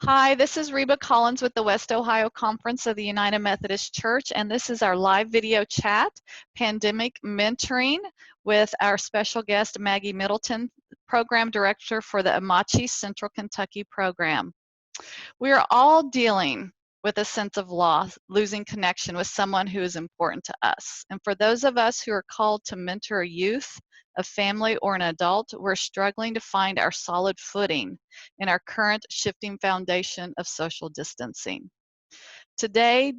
Hi, this is Reba Collins with the West Ohio Conference of the United Methodist Church, and this is our live video chat, Pandemic Mentoring, with our special guest, Maggie Middleton, Program Director for the Amachi Central Kentucky program. We are all dealing with a sense of loss, losing connection with someone who is important to us. And for those of us who are called to mentor a youth, a family, or an adult, we're struggling to find our solid footing in our current shifting foundation of social distancing. Today,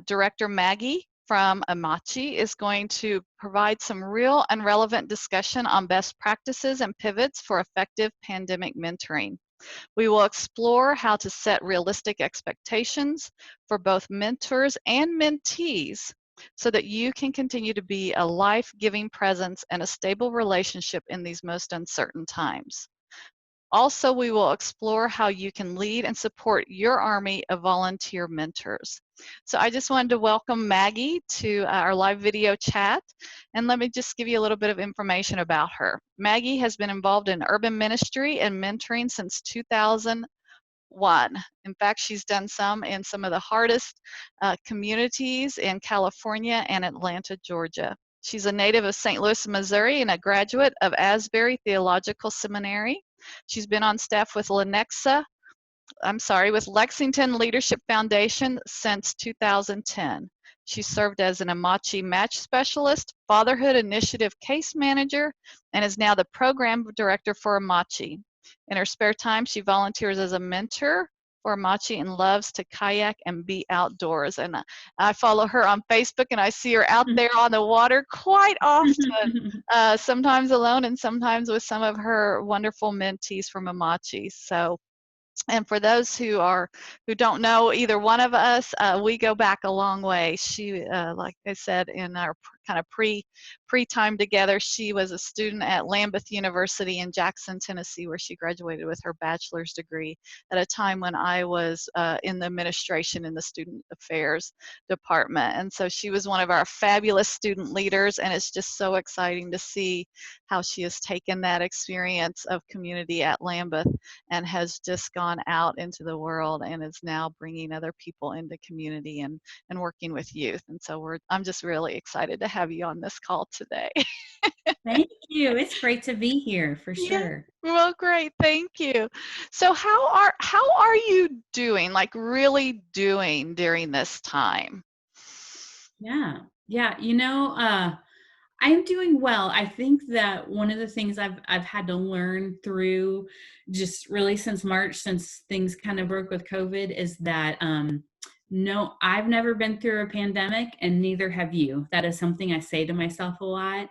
Director Maggie from Amachi is going to provide some real and relevant discussion on best practices and pivots for effective pandemic mentoring. We will explore how to set realistic expectations for both mentors and mentees so that you can continue to be a life-giving presence and a stable relationship in these most uncertain times. Also, we will explore how you can lead and support your army of volunteer mentors. So I just wanted to welcome Maggie to our live video chat, and let me just give you a little bit of information about her. Maggie has been involved in urban ministry and mentoring since 2001. In fact, she's done some in some of the hardest communities in California and Atlanta, Georgia. She's a native of St. Louis, Missouri, and a graduate of Asbury Theological Seminary. She's been on staff with with Lexington Leadership Foundation since 2010. She served as an Amachi Match Specialist, Fatherhood Initiative Case Manager, and is now the Program Director for Amachi. In her spare time, she volunteers as a mentor for Amachi and loves to kayak and be outdoors. And I follow her on Facebook, and I see her out there on the water quite often, sometimes alone and sometimes with some of her wonderful mentees from Amachi. So, and for those who don't know either one of us, we go back a long way. She, like I said, in our kind of pre time together, she was a student at Lambeth University in Jackson, Tennessee, where she graduated with her bachelor's degree at a time when I was in the administration in the student affairs department. And so she was one of our fabulous student leaders, and it's just so exciting to see how she has taken that experience of community at Lambeth and has just gone out into the world and is now bringing other people into community and working with youth. And so I'm just really excited to have you on this call today. Thank you. It's great to be here for Yeah. sure. Well, great. Thank you. So how are you doing, like really doing during this time? Yeah. Yeah. I'm doing well. I think that one of the things I've had to learn through just really since March, since things kind of broke with COVID, is that no, I've never been through a pandemic, and neither have you. That is something I say to myself a lot.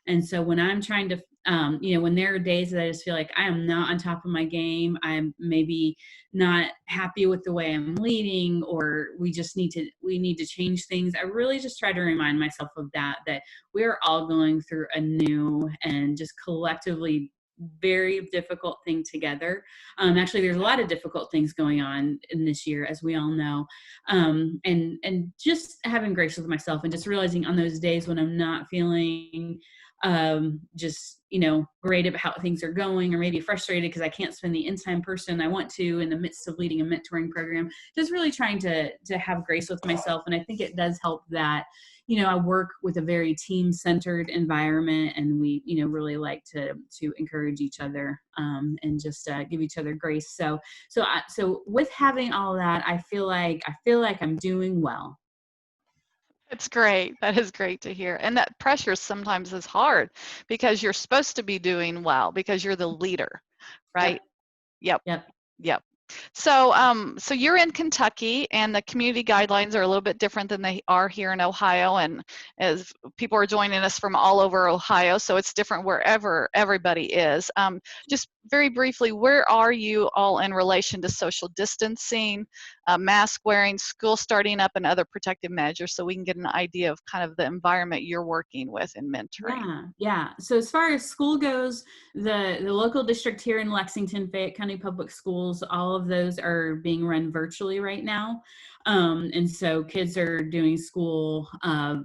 And so when I'm trying to, when there are days that I just feel like I am not on top of my game, I'm maybe not happy with the way I'm leading, or we need to change things. I really just try to remind myself of that we're all going through a new and just collectively very difficult thing together. Actually, there's a lot of difficult things going on in this year, as we all know. And just having grace with myself and just realizing on those days when I'm not feeling great about how things are going, or maybe frustrated because I can't spend the in-time person I want to in the midst of leading a mentoring program, just really trying to have grace with myself. And I think it does help that, I work with a very team-centered environment, and we, really like to encourage each other and just give each other grace. So with having all that, I feel like I'm doing well. It's great. That is great to hear. And that pressure sometimes is hard because you're supposed to be doing well because you're the leader, right? Yep. Yep. Yep. Yep. So you're in Kentucky, and the community guidelines are a little bit different than they are here in Ohio. And as people are joining us from all over Ohio, so it's different wherever everybody is. Just very briefly, where are you all in relation to social distancing, mask wearing, school starting up, and other protective measures, so we can get an idea of kind of the environment you're working with in mentoring? Yeah. So as far as school goes, the local district here in Lexington, Fayette County Public Schools, all of those are being run virtually right now. And so kids are doing school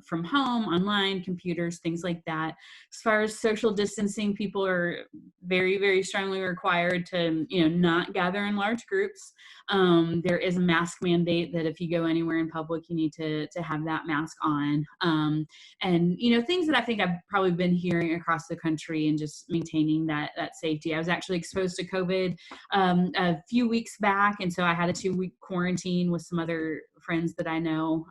from home, online, computers, things like that. As far as social distancing, people are very, very strongly required to, not gather in large groups. There is a mask mandate that if you go anywhere in public, you need to have that mask on. And things that I think I've probably been hearing across the country, and just maintaining that safety. I was actually exposed to COVID a few weeks back, and so I had a 2-week quarantine with some other friends that I know.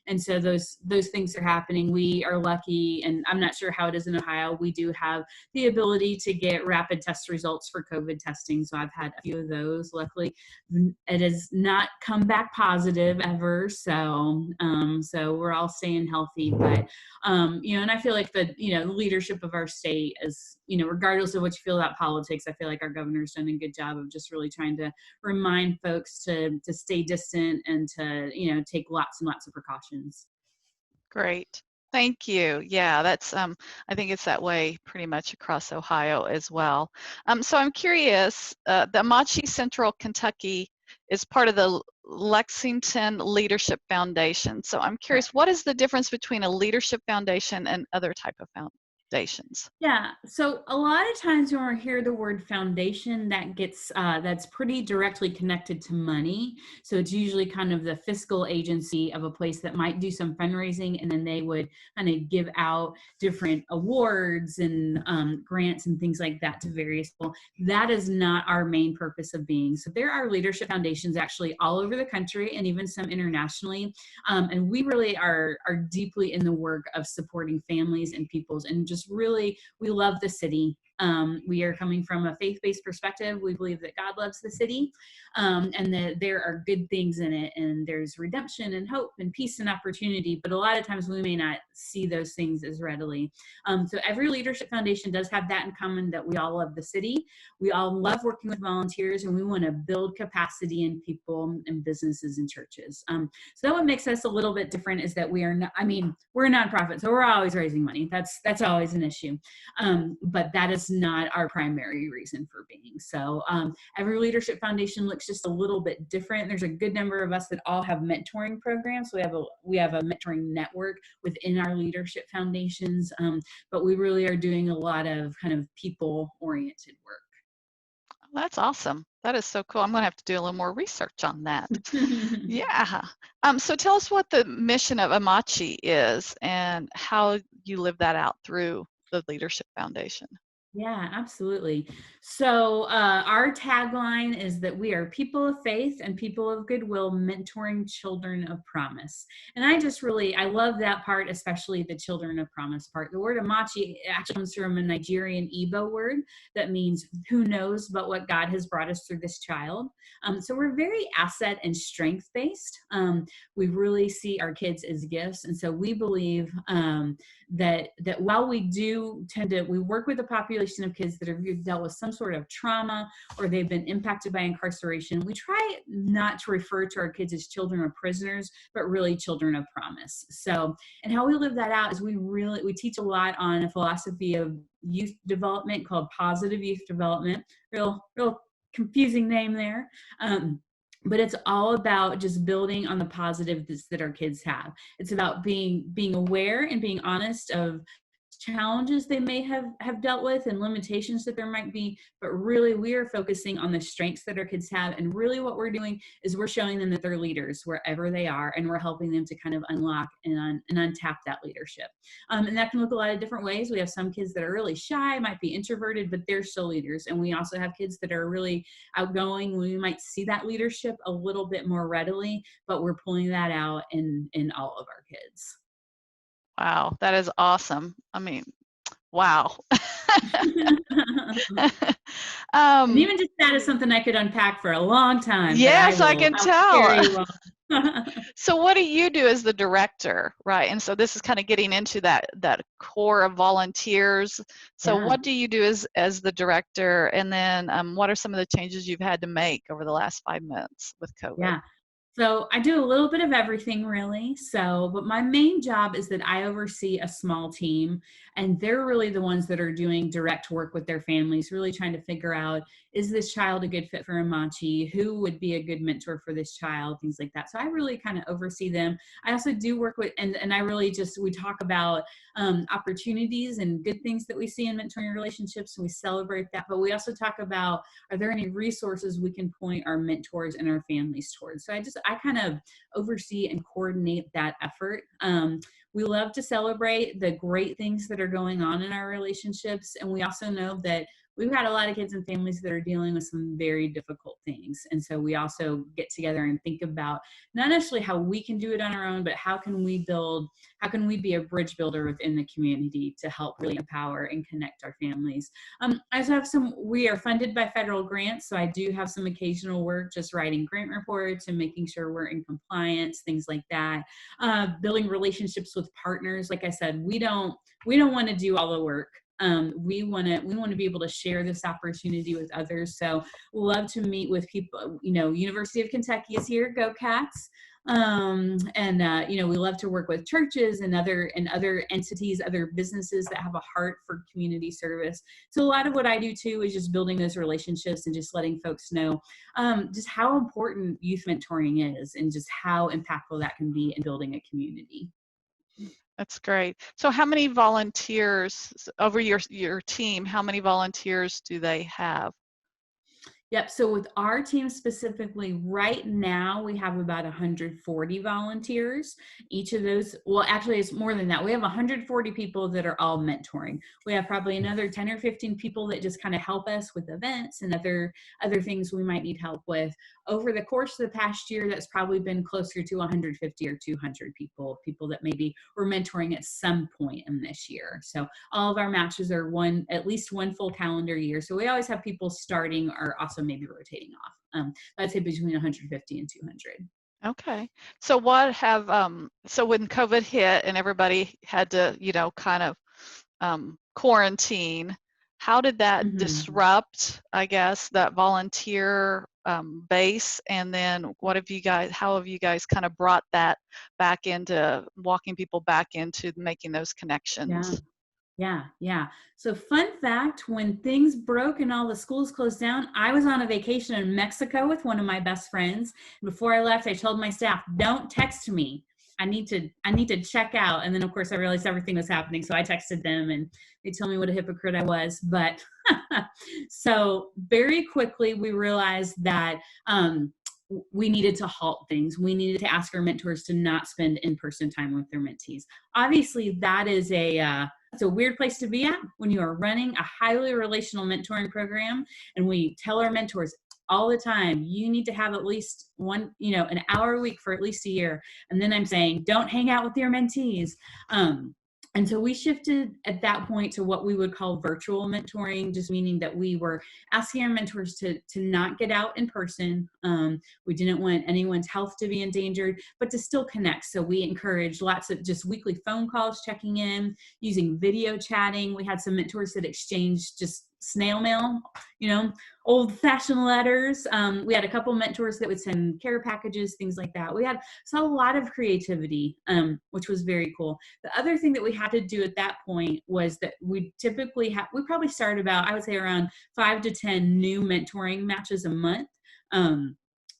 And so those things are happening. We are lucky, and I'm not sure how it is in Ohio. We do have the ability to get rapid test results for COVID testing. So I've had a few of those. Luckily, it has not come back positive ever. So we're all staying healthy. But and I feel like the leadership of our state is, regardless of what you feel about politics, I feel like our governor's done a good job of just really trying to remind folks to stay distant and to take lots and lots of precautions. Great. Thank you. Yeah, that's I think it's that way pretty much across Ohio as well. So I'm curious, the Amachi Central Kentucky is part of the Lexington Leadership Foundation. So I'm curious, what is the difference between a leadership foundation and other type of foundations? Yeah. So a lot of times when we hear the word foundation, that gets that's pretty directly connected to money. So it's usually kind of the fiscal agency of a place that might do some fundraising, and then they would kind of give out different awards and grants and things like that to various people. That is not our main purpose of being. So there are leadership foundations actually all over the country, and even some internationally. And we really are deeply in the work of supporting families and peoples, and just really, we love the city. We are coming from a faith-based perspective. We believe that God loves the city, and that there are good things in it, and there's redemption and hope and peace and opportunity. But a lot of times we may not see those things as readily. So every leadership foundation does have that in common, that we all love the city. We all love working with volunteers, and we want to build capacity in people and businesses and churches. So that what makes us a little bit different is that we are not, we're a nonprofit, so we're always raising money. That's always an issue. But that is not our primary reason for being. So every leadership foundation looks just a little bit different. There's a good number of us that all have mentoring programs. So we have a mentoring network within our leadership foundations, but we really are doing a lot of kind of people-oriented work. That's awesome. That is so cool. I'm going to have to do a little more research on that. Yeah. So tell us what the mission of Amachi is and how you live that out through the Leadership Foundation. Yeah, absolutely. So our tagline is that we are people of faith and people of goodwill, mentoring children of promise. And I love that part, especially the children of promise part. The word Amachi actually comes from a Nigerian Igbo word that means who knows but what God has brought us through this child. So we're very asset and strength based. We really see our kids as gifts. And so we believe that while we work with a population of kids that have dealt with some sort of trauma or they've been impacted by incarceration, we try not to refer to our kids as children of prisoners, but really children of promise. So, and how we live that out is we teach a lot on a philosophy of youth development called positive youth development. Real confusing name there. But it's all about just building on the positives that our kids have. It's about being aware and being honest of challenges they may have dealt with and limitations that there might be, but really we are focusing on the strengths that our kids have. And really what we're doing is we're showing them that they're leaders wherever they are, and we're helping them to kind of unlock and untap that leadership. And that can look a lot of different ways. We have some kids that are really shy, might be introverted, but they're still leaders. And we also have kids that are really outgoing. We might see that leadership a little bit more readily, but we're pulling that out in all of our kids. Wow, that is awesome. Wow. And even just that is something I could unpack for a long time. Yes, I can tell. Long. So what do you do as the director, right? And so this is kind of getting into that core of volunteers. So what do you do as the director? And then what are some of the changes you've had to make over the last 5 months with COVID? Yeah. So I do a little bit of everything really. So, but my main job is that I oversee a small team, and they're really the ones that are doing direct work with their families, really trying to figure out, is this child a good fit for Amachi? Who would be a good mentor for this child? Things like that. So I really kind of oversee them. I also do work with, and I really just, we talk about opportunities and good things that we see in mentoring relationships, and we celebrate that. But we also talk about, are there any resources we can point our mentors and our families towards? So I kind of oversee and coordinate that effort. We love to celebrate the great things that are going on in our relationships. And we also know that we've got a lot of kids and families that are dealing with some very difficult things. And so we also get together and think about not necessarily how we can do it on our own, but how can we be a bridge builder within the community to help really empower and connect our families. I also have we are funded by federal grants. So I do have some occasional work just writing grant reports and making sure we're in compliance, things like that. Building relationships with partners. Like I said, we don't want to do all the work. We want to be able to share this opportunity with others. So love to meet with people. University of Kentucky is here. Go Cats. We love to work with churches and other entities, other businesses that have a heart for community service. So a lot of what I do too is just building those relationships and just letting folks know just how important youth mentoring is and just how impactful that can be in building a community. That's great. So how many volunteers over your team, how many volunteers do they have? Yep. So with our team specifically, right now we have about 140 volunteers. Each of those, well, actually it's more than that. We have 140 people that are all mentoring. We have probably another 10 or 15 people that just kind of help us with events and other things we might need help with. Over the course of the past year, that's probably been closer to 150 or 200 people that maybe were mentoring at some point in this year. So all of our matches are at least one full calendar year. So we always have people starting or also maybe rotating off. I'd say between 150 and 200. Okay. So so when COVID hit and everybody had to, kind of quarantine, how did that Mm-hmm. disrupt, I guess, that volunteer base? And then how have you guys kind of brought that back into walking people back into making those Yeah. connections? Yeah. So fun fact, when things broke and all the schools closed down, I was on a vacation in Mexico with one of my best friends. Before I left, I told my staff, don't text me. I need to check out. And then of course I realized everything was happening. So I texted them and they told me what a hypocrite I was. But so very quickly we realized that we needed to halt things. We needed to ask our mentors to not spend in-person time with their mentees. Obviously that is it's a weird place to be at when you are running a highly relational mentoring program. And we tell our mentors all the time, you need to have at least an hour a week for at least a year. And then I'm saying, don't hang out with your mentees. And so we shifted at that point to what we would call virtual mentoring, just meaning that we were asking our mentors to not get out in person. We didn't want anyone's health to be endangered, but to still connect. So we encouraged lots of just weekly phone calls, checking in, using video chatting. We had some mentors that exchanged just snail mail, old-fashioned letters. We had a couple mentors that would send care packages, things like that. We had a lot of creativity, which was very cool. The other thing that we had to do at that point was that we probably start about, I would say, around 5 to 10 new mentoring matches a month.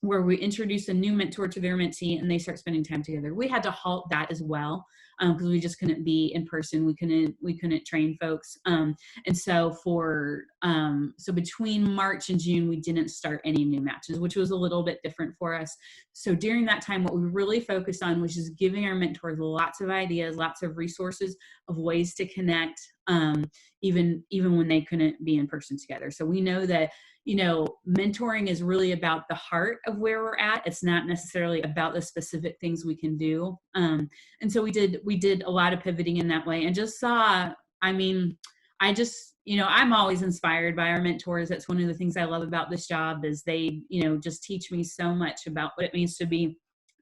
Where we introduce a new mentor to their mentee and they start spending time together. We had to halt that as well because we just couldn't be in person. We couldn't train folks. And so so between March and June, we didn't start any new matches, which was a little bit different for us. So during that time, what we really focused on was just giving our mentors lots of ideas, lots of resources of ways to connect, even when they couldn't be in person together. So we know that mentoring is really about the heart of where we're at. It's not necessarily about the specific things we can do. And so we did a lot of pivoting in that way and just saw, I'm always inspired by our mentors. That's one of the things I love about this job is they, just teach me so much about what it means to be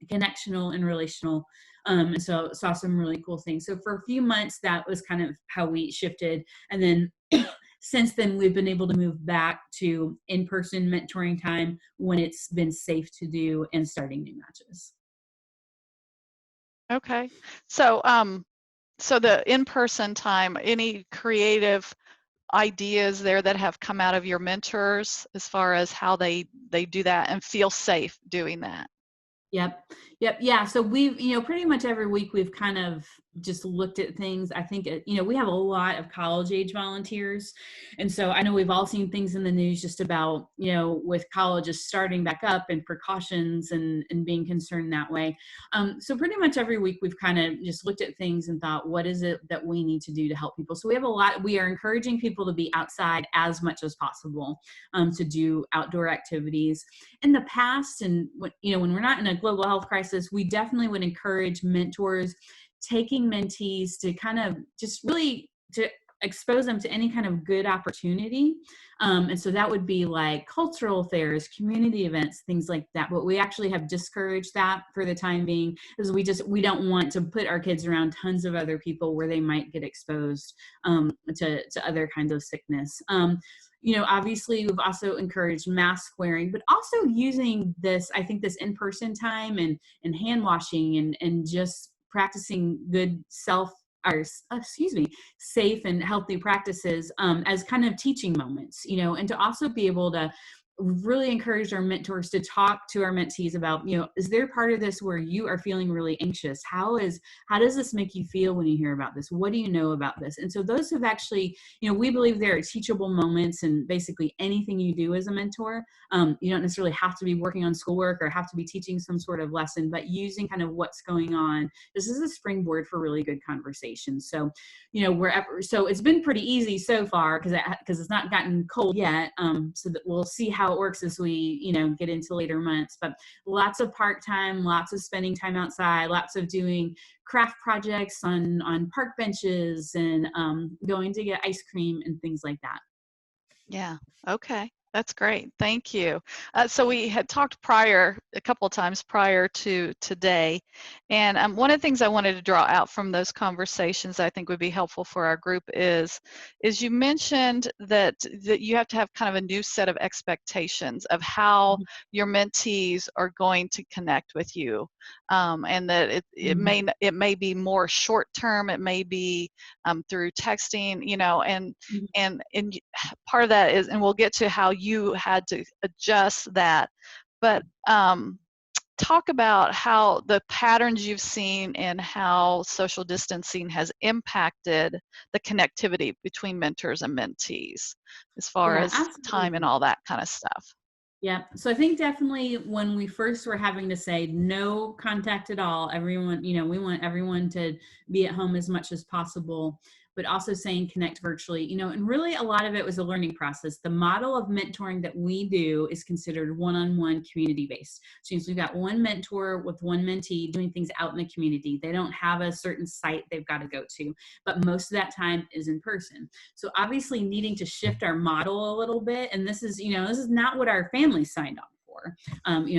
connectional and relational. And so saw some really cool things. So for a few months, that was kind of how we shifted. And then since then, we've been able to move back to in-person mentoring time when it's been safe to do and starting new matches. Okay. So, so the in-person time, any creative ideas there that have come out of your mentors as far as how they do that and feel safe doing that? Yep. Yep. Yeah. So we've, pretty much every week we've kind of just looked at things. I think, we have a lot of college age volunteers. And so I know we've all seen things in the news just about, with colleges starting back up and precautions and being concerned that way. So pretty much every week we've kind of just looked at things and thought, what is it that we need to do to help people? So we are encouraging people to be outside as much as possible, to do outdoor activities. In the past, and when we're not in a global health crisis, we definitely would encourage mentors taking mentees to kind of just really to expose them to any kind of good opportunity. And so that would be like cultural fairs, community events, things like that. But we actually have discouraged that for the time being, because we don't want to put our kids around tons of other people where they might get exposed, to other kinds of sickness. Obviously we've also encouraged mask wearing, but also using this, I think this in-person time and hand washing and just practicing good safe and healthy practices, as kind of teaching moments, and to also be able to really encourage our mentors to talk to our mentees about, is there part of this where you are feeling really anxious? How does this make you feel when you hear about this? What do you know about this? And so those have actually, we believe there are teachable moments in basically anything you do as a mentor. You don't necessarily have to be working on schoolwork or have to be teaching some sort of lesson, but using kind of what's going on. This is a springboard for really good conversation. So, so it's been pretty easy so far because it's not gotten cold yet. So that we'll see how it works as we, get into later months, but lots of park time, lots of spending time outside, lots of doing craft projects on park benches and going to get ice cream and things like that. Yeah. Okay. That's great. Thank you. So we had talked a couple of times prior to today, and one of the things I wanted to draw out from those conversations I think would be helpful for our group is you mentioned that you have to have kind of a new set of expectations of how your mentees are going to connect with you, and that it may be more short term, it may be through texting, and part of that is, and we'll get to how you had to adjust that, but talk about how the patterns you've seen and how social distancing has impacted the connectivity between mentors and mentees as far Yeah, as time and absolutely. all that kind of stuff. Yeah. So I think definitely when we first were having to say no contact at all, everyone, we want everyone to be at home as much as possible, but also saying connect virtually, and really a lot of it was a learning process. The model of mentoring that we do is considered one-on-one community based. So we've got one mentor with one mentee doing things out in the community. They don't have a certain site they've got to go to, but most of that time is in person. So obviously needing to shift our model a little bit. And this is not what our family signed on for.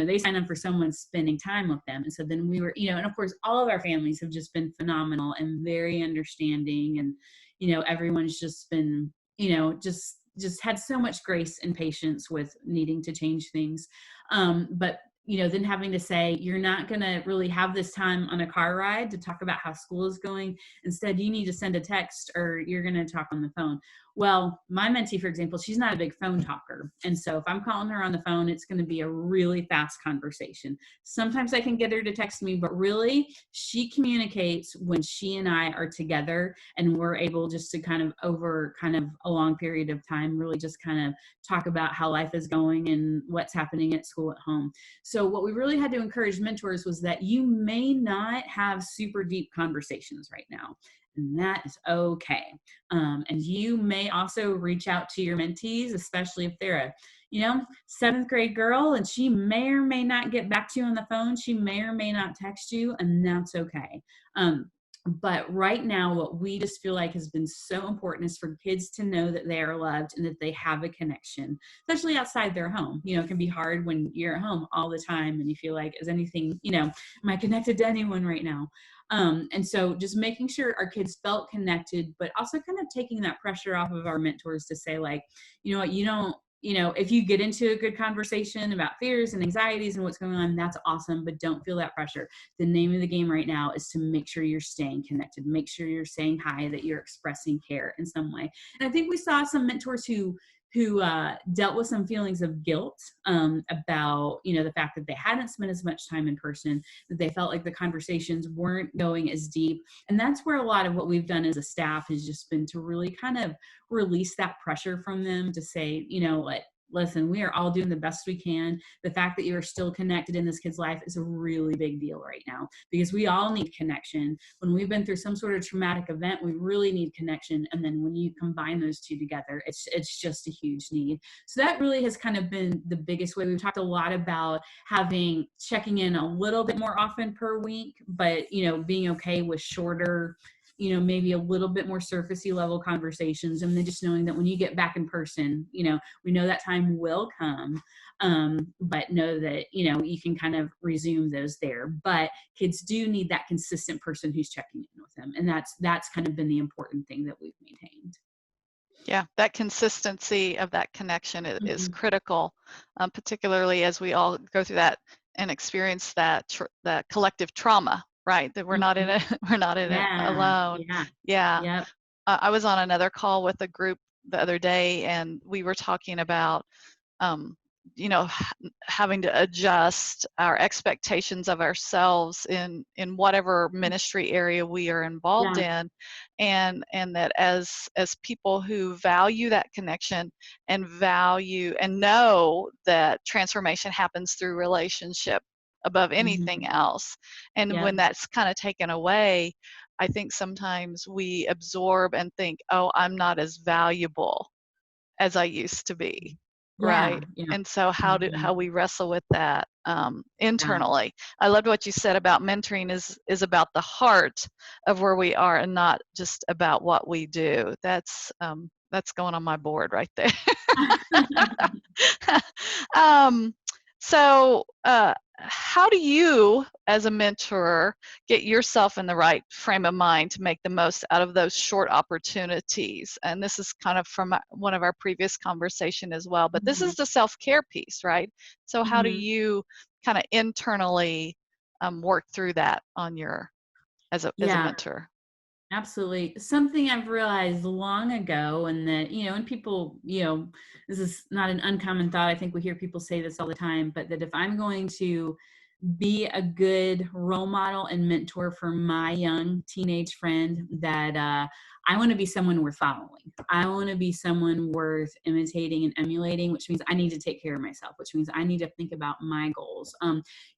They signed up for someone spending time with them. And so then we were, and of course, all of our families have just been phenomenal and very understanding. And, everyone's just been, just had so much grace and patience with needing to change things. But then having to say, you're not going to really have this time on a car ride to talk about how school is going. Instead, you need to send a text or you're going to talk on the phone. Well, my mentee, for example, she's not a big phone talker. And so if I'm calling her on the phone, it's going to be a really fast conversation. Sometimes I can get her to text me, but really she communicates when she and I are together and we're able just to kind of over kind of a long period of time, really just kind of talk about how life is going and what's happening at school, at home. So what we really had to encourage mentors was that you may not have super deep conversations right now. And that is okay. And you may also reach out to your mentees, especially if they're seventh grade girl, and she may or may not get back to you on the phone. She may or may not text you, and that's okay. But right now, what we just feel like has been so important is for kids to know that they are loved and that they have a connection, especially outside their home. You know, it can be hard when you're at home all the time and you feel like, is anything, you know, am I connected to anyone right now? And so just making sure our kids felt connected, but also kind of taking that pressure off of our mentors to say, like, you know what, you don't, you know, if you get into a good conversation about fears and anxieties and what's going on, that's awesome, but don't feel that pressure. The name of the game right now is to make sure you're staying connected, make sure you're saying hi, that you're expressing care in some way. And I think we saw some mentors who dealt with some feelings of guilt about, you know, the fact that they hadn't spent as much time in person, that they felt like the conversations weren't going as deep. And that's where a lot of what we've done as a staff has just been to really kind of release that pressure from them to say, you know, like, listen, we are all doing the best we can. The fact that you are still connected in this kid's life is a really big deal right now, because we all need connection. When we've been through some sort of traumatic event, we really need connection. And then when you combine those two together, it's just a huge need. So that really has kind of been the biggest way. We've talked a lot about checking in a little bit more often per week, but, you know, being okay with shorter, you know, maybe a little bit more surfacey level conversations, and then just knowing that when you get back in person, you know, we know that time will come, but know that, you know, you can kind of resume those there. But kids do need that consistent person who's checking in with them, and that's kind of been the important thing that we've maintained. Yeah, that consistency of that connection is Mm-hmm. critical, particularly as we all go through that and experience that collective trauma, right? That we're not in Mm-hmm. it, we're not in it Yeah, alone. yeah, Yeah, yep. I was on another call with a group the other day, and we were talking about um, you know, having to adjust our expectations of ourselves in whatever ministry area we are involved Yeah. in, and that as people who value that connection and value and know that transformation happens through relationship above anything Mm-hmm. else, and Yep. when that's kind of taken away, I think sometimes we absorb and think, oh, I'm not as valuable as I used to be, Yeah, right? yeah. And so Mm-hmm. how we wrestle with that Yeah. internally. I loved what you said about mentoring is about the heart of where we are and not just about what we do. That's going on my board right there. um, so how do you, as a mentor, get yourself in the right frame of mind to make the most out of those short opportunities? And this is kind of from one of our previous conversation as well, but this is Mhm, the self-care piece, right? So how do mhm. you kind of internally work through that on your as a Yeah, mentor? absolutely. Something I've realized long ago, and that, you know, and people, you know, this is not an uncommon thought. I think we hear people say this all the time, but that if I'm going to be a good role model and mentor for my young teenage friend, that I want to be someone worth following. I want to be someone worth imitating and emulating, which means I need to take care of myself, which means I need to think about my goals.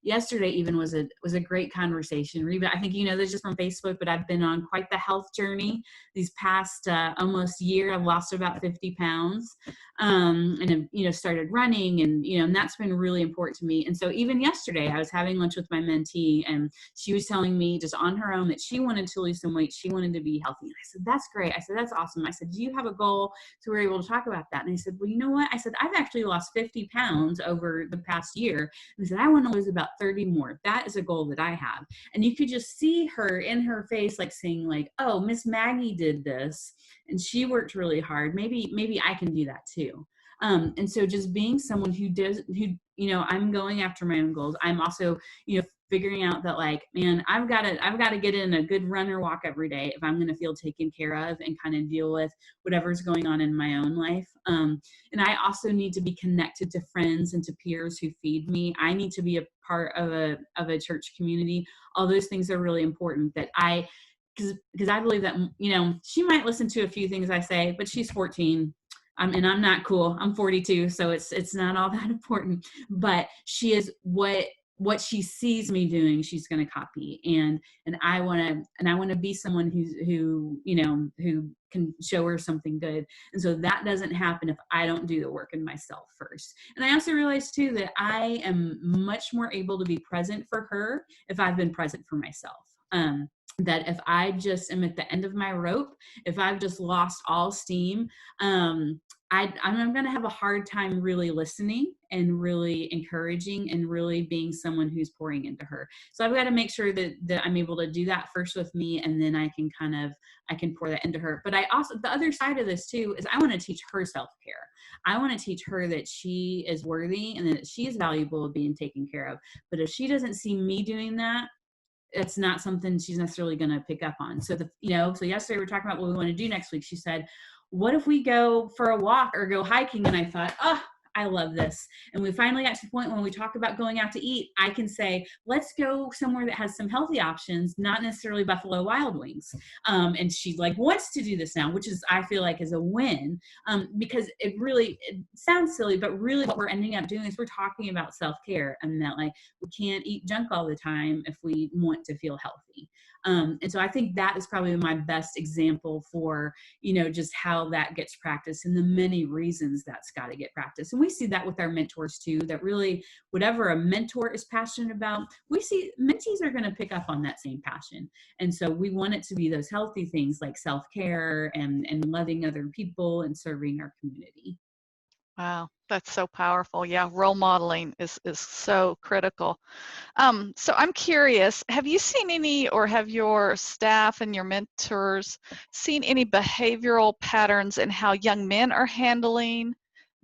Yesterday even was a great conversation. Reba, I think you know this just from Facebook, but I've been on quite the health journey these past almost year. I've lost about 50 pounds, and have, you know, started running, and, you know, and that's been really important to me. And so even yesterday I was having lunch with my mentee, and she was telling me just on her own that she wanted to lose some weight, she wanted to be healthy. And I said, that's great. I said, that's awesome. I said, do you have a goal? So we were able to talk about that. And I said, well, you know what? I said, I've actually lost 50 pounds over the past year. And I said, I want to lose about 30 more. That is a goal that I have. And you could just see her in her face, like saying, like, oh, Miss Maggie did this and she worked really hard. Maybe I can do that too. And so just being someone who does, who, you know, I'm going after my own goals. I'm also, you know, figuring out that, like, man, I've got to get in a good run or walk every day if I'm going to feel taken care of and kind of deal with whatever's going on in my own life. And I also need to be connected to friends and to peers who feed me. I need to be a part of a church community. All those things are really important, that because I believe that, you know, she might listen to a few things I say, but she's 14. And I'm not cool. I'm 42, so it's not all that important. But she is what she sees me doing, she's going to copy. And I want to be someone who, you know, who can show her something good. And so that doesn't happen if I don't do the work in myself first. And I also realized too that I am much more able to be present for her if I've been present for myself. that if I just am at the end of my rope, if I've just lost all steam, I'm going to have a hard time really listening and really encouraging and really being someone who's pouring into her. So I've got to make sure that I'm able to do that first with me, and then I can pour that into her. But I also, the other side of this too, is I want to teach her self-care. I want to teach her that she is worthy and that she is valuable of being taken care of. But if she doesn't see me doing that, it's not something she's necessarily going to pick up on. So so yesterday we were talking about what we want to do next week. She said, what if we go for a walk or go hiking? And I thought, oh, I love this. And we finally got to the point when we talk about going out to eat, I can say, let's go somewhere that has some healthy options, not necessarily Buffalo Wild Wings. And she like wants to do this now, which is, I feel like, is a win, because it sounds silly, but really what we're ending up doing is we're talking about self-care, and that like we can't eat junk all the time if we want to feel healthy. And so I think that is probably my best example for, just how that gets practiced and the many reasons that's got to get practiced. And we see that with our mentors too, that really whatever a mentor is passionate about, we see mentees are going to pick up on that same passion. And so we want it to be those healthy things like self-care and loving other people and serving our community. Wow, that's so powerful. Yeah, role modeling is so critical. So I'm curious, have you seen any, or have your staff and your mentors seen any behavioral patterns in how young men are handling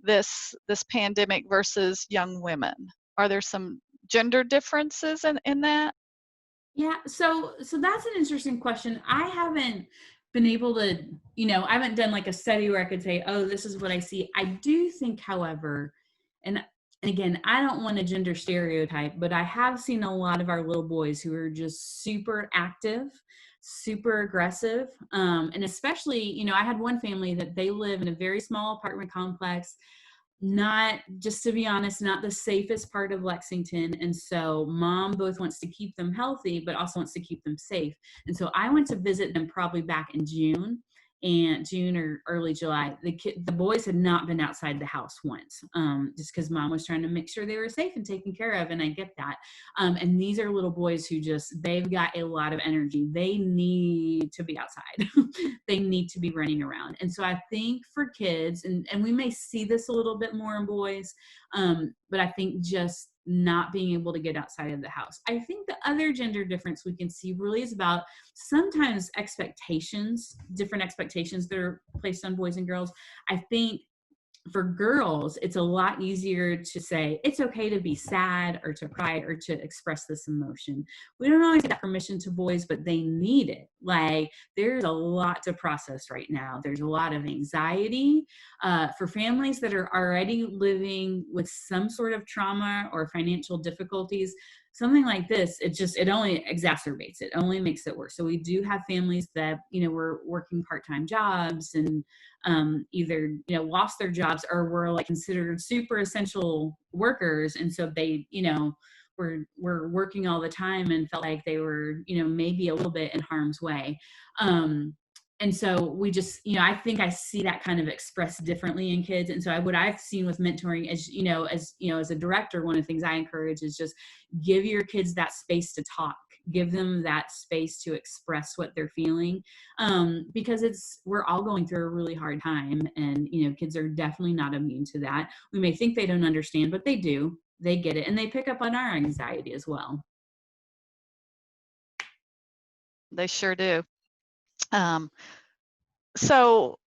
this pandemic versus young women? Are there some gender differences in that? Yeah, so that's an interesting question. I haven't been able to, I haven't done like a study where I could say, oh, this is what I see. I do think, however, and again, I don't want to gender stereotype, but I have seen a lot of our little boys who are just super active, super aggressive. And especially, I had one family that they live in a very small apartment complex, not, just to be honest, not the safest part of Lexington. And so mom both wants to keep them healthy, but also wants to keep them safe. And so I went to visit them probably back in June or early July. The boys had not been outside the house once, just because mom was trying to make sure they were safe and taken care of. And I get that. And these are little boys who they've got a lot of energy. They need to be outside. They need to be running around. And so I think for kids, and we may see this a little bit more in boys, but I think just not being able to get outside of the house. I think the other gender difference we can see really is about sometimes different expectations that are placed on boys and girls. I think for girls, it's a lot easier to say it's okay to be sad or to cry or to express this emotion. We don't always get permission to boys, but they need it. Like, there's a lot to process right now. There's a lot of anxiety for families that are already living with some sort of trauma or financial difficulties. Something like this, it only exacerbates it, only makes it worse. So we do have families that, were working part-time jobs and either, lost their jobs or were like considered super essential workers. And so they, were working all the time and felt like they were, maybe a little bit in harm's way. And so we just, I think I see that kind of expressed differently in kids. And so what I've seen with mentoring is, as a director, one of the things I encourage is just give your kids that space to talk, give them that space to express what they're feeling. Because we're all going through a really hard time, and, kids are definitely not immune to that. We may think they don't understand, but they do. They get it, and they pick up on our anxiety as well. They sure do. So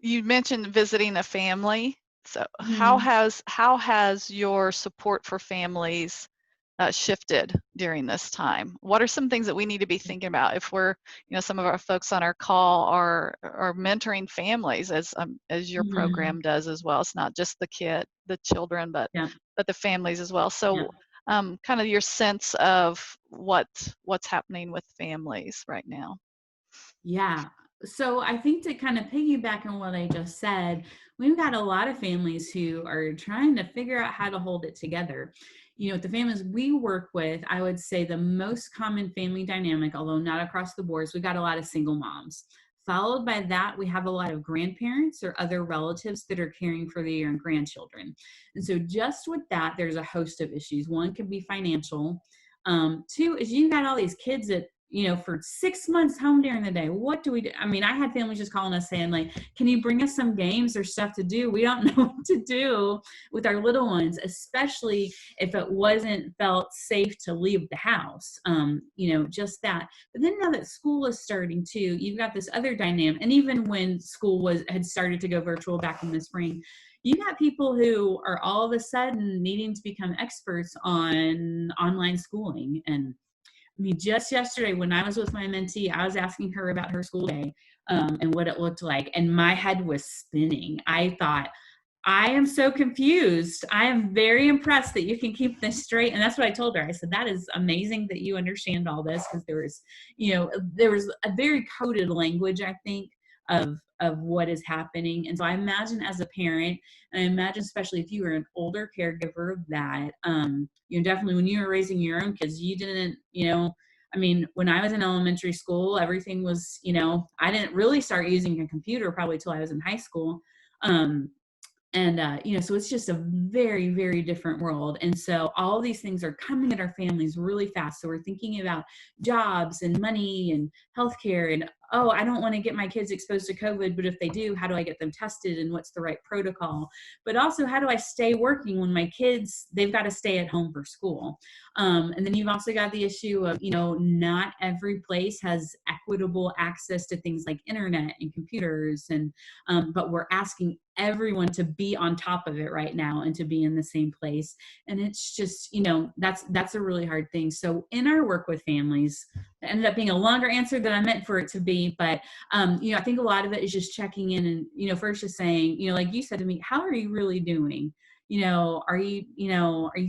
you mentioned visiting a family. So how Mhm. has your support for families shifted during this time? What are some things that we need to be thinking about if we're, some of our folks on our call are mentoring families, as your Mhm. program does as well. It's not just the children, but Yeah. the families as well. Yeah. So kind of your sense of what's happening with families right now. Yeah. So I think to kind of piggyback on what I just said, we've got a lot of families who are trying to figure out how to hold it together. With the families we work with, I would say the most common family dynamic, although not across the board, is we got a lot of single moms. Followed by that, we have a lot of grandparents or other relatives that are caring for their young grandchildren. And so just with that, there's a host of issues. One could be financial. Two is you got all these kids that for 6 months home during the day. What do we do? I mean, I had families just calling us saying, like, can you bring us some games or stuff to do? We don't know what to do with our little ones, especially if it wasn't felt safe to leave the house. Just that. But then now that school is starting too, you've got this other dynamic. And even when school had started to go virtual back in the spring, you got people who are all of a sudden needing to become experts on online schooling. And I mean, just yesterday when I was with my mentee, I was asking her about her school day, and what it looked like. And my head was spinning. I thought, I am so confused. I am very impressed that you can keep this straight. And that's what I told her. I said, that is amazing that you understand all this, because there was a very coded language, I think, of what is happening. And so I imagine as a parent, and I imagine especially if you were an older caregiver, that definitely when you were raising your own kids, you didn't, I mean, when I was in elementary school, everything was, I didn't really start using a computer probably till I was in high school. So it's just a very, very different world. And so all of these things are coming at our families really fast. So we're thinking about jobs and money and healthcare and, oh, I don't want to get my kids exposed to COVID, but if they do, how do I get them tested and what's the right protocol? But also, how do I stay working when my kids, they've got to stay at home for school? And then you've also got the issue of, not every place has equitable access to things like internet and computers. But we're asking everyone to be on top of it right now and to be in the same place. And it's just, that's a really hard thing. So in our work with families, it ended up being a longer answer than I meant for it to be. But, I think a lot of it is just checking in and, first just saying, like you said to me, how are you really doing? Are you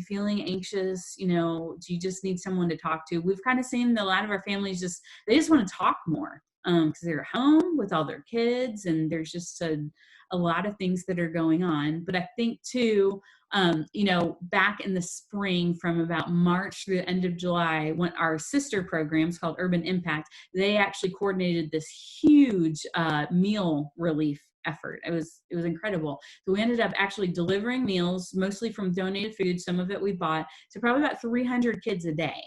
feeling anxious? Do you just need someone to talk to? We've kind of seen a lot of our families they just want to talk more, because they're home with all their kids, and there's just a lot of things that are going on. But I think too, back in the spring from about March through the end of July, when our sister programs called Urban Impact, they actually coordinated this huge meal relief effort. It was incredible. So we ended up actually delivering meals, mostly from donated food. Some of it we bought, to probably about 300 kids a day.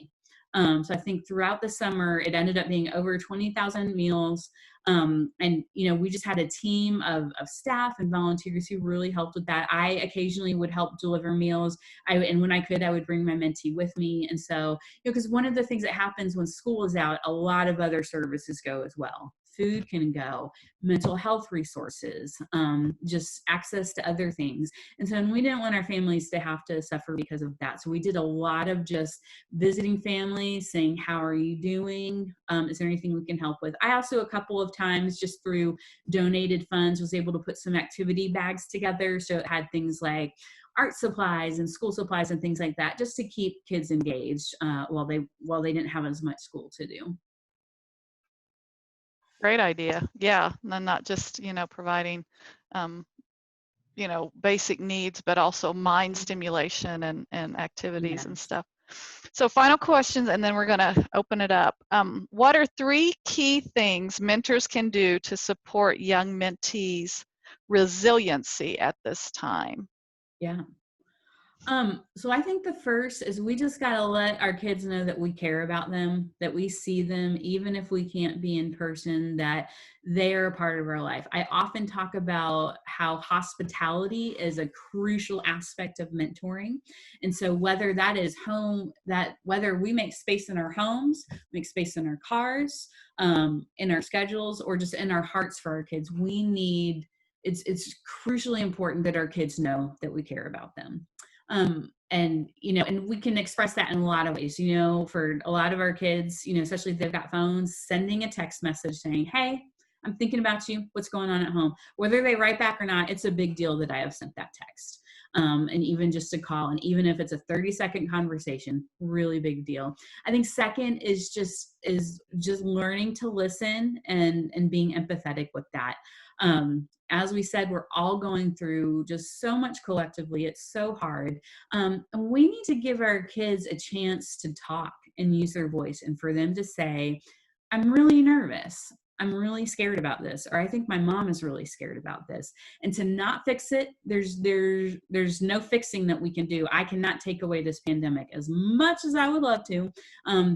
So I think throughout the summer, it ended up being over 20,000 meals. We just had a team of staff and volunteers who really helped with that. I occasionally would help deliver meals. And when I could, I would bring my mentee with me. And so, because one of the things that happens when school is out, a lot of other services go as well. Food can go, mental health resources, just access to other things. And so we didn't want our families to have to suffer because of that. So we did a lot of just visiting families, saying, how are you doing? Is there anything we can help with? I also, a couple of times, just through donated funds, was able to put some activity bags together. So it had things like art supplies and school supplies and things like that, just to keep kids engaged while they didn't have as much school to do. Great idea. Yeah, and not just, providing, basic needs, but also mind stimulation and activities and stuff. So final questions, and then we're going to open it up. What are 3 key things mentors can do to support young mentees' resiliency at this time? Yeah. So I think the first is we just got to let our kids know that we care about them, that we see them, even if we can't be in person, that they are a part of our life. I often talk about how hospitality is a crucial aspect of mentoring. And so whether that is whether we make space in our homes, make space in our cars, in our schedules, or just in our hearts for our kids, it's crucially important that our kids know that we care about them. And we can express that in a lot of ways, for a lot of our kids, especially if they've got phones, sending a text message saying, hey, I'm thinking about you. What's going on at home? Whether they write back or not, it's a big deal that I have sent that text. And even just a call, and even if it's a 30-second conversation, really big deal. I think second is just learning to listen and being empathetic with that. As we said, we're all going through just so much collectively. It's so hard. And we need to give our kids a chance to talk and use their voice, and for them to say, I'm really nervous. I'm really scared about this, or I think my mom is really scared about this. And to not fix it, there's no fixing that we can do. I cannot take away this pandemic as much as I would love to.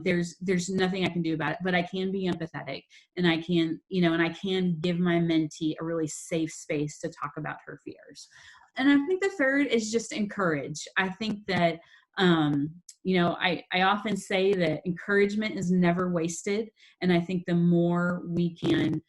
There's nothing I can do about it, but I can be empathetic, and I can, and I can give my mentee a really safe space to talk about her fears. And I think the third is just encourage. I think that I often say that encouragement is never wasted. And I think the more we can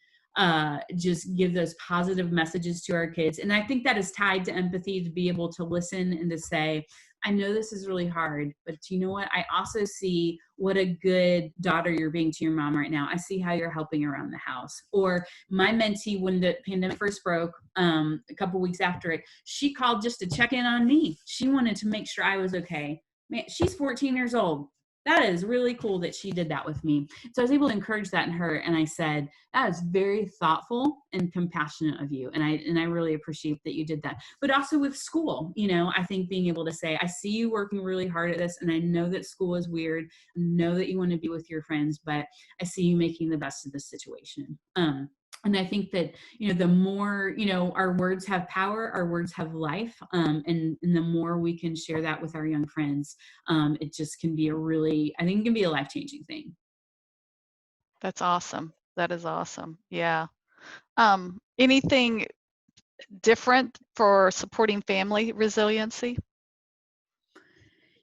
just give those positive messages to our kids, and I think that is tied to empathy, to be able to listen and to say, I know this is really hard, but you know what? I also see what a good daughter you're being to your mom right now. I see how you're helping around the house. Or my mentee, when the pandemic first broke, a couple weeks after it, she called just to check in on me. She wanted to make sure I was okay. Man, she's 14 years old. That is really cool that she did that with me. So I was able to encourage that in her. And I said, that is very thoughtful and compassionate of you. And I really appreciate that you did that. But also with school, I think being able to say, I see you working really hard at this. And I know that school is weird. I know that you want to be with your friends, but I see you making the best of this situation. And I think that, the more, our words have power, our words have life. And the more we can share that with our young friends, it just can be I think it can be a life-changing thing. That's awesome. That is awesome. Yeah. Anything different for supporting family resiliency?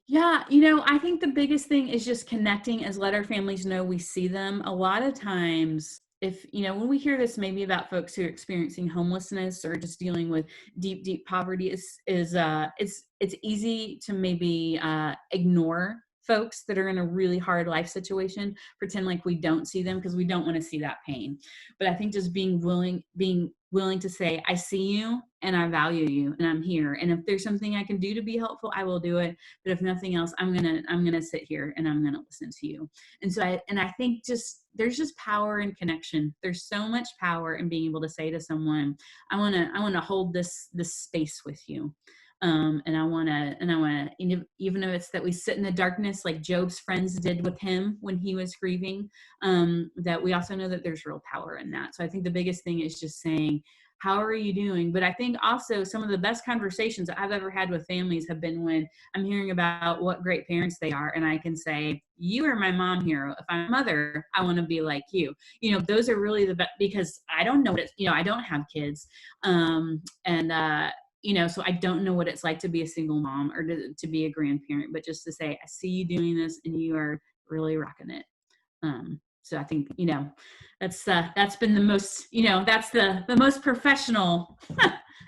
Yeah, I think the biggest thing is just connecting, as let our families know we see them. A lot of times, if when we hear this maybe about folks who are experiencing homelessness or just dealing with deep poverty, it's easy to maybe ignore folks that are in a really hard life situation, pretend like we don't see them because we don't want to see that pain. But I think just being willing to say, I see you and I value you and I'm here. And if there's something I can do to be helpful, I will do it. But if nothing else, I'm gonna sit here and I'm gonna listen to you. And so I think there's just power in connection. There's so much power in being able to say to someone, I wanna hold this space with you. And I want to, even if it's that we sit in the darkness, like Job's friends did with him when he was grieving, that we also know that there's real power in that. So I think the biggest thing is just saying, how are you doing? But I think also some of the best conversations I've ever had with families have been when I'm hearing about what great parents they are. And I can say, you are my mom hero. If I'm a mother, I want to be like you. Those are really the best, because I don't know what it's, I don't have kids. So I don't know what it's like to be a single mom or to be a grandparent, but just to say, I see you doing this and you are really rocking it. So I think, that's been the most, that's the most professional,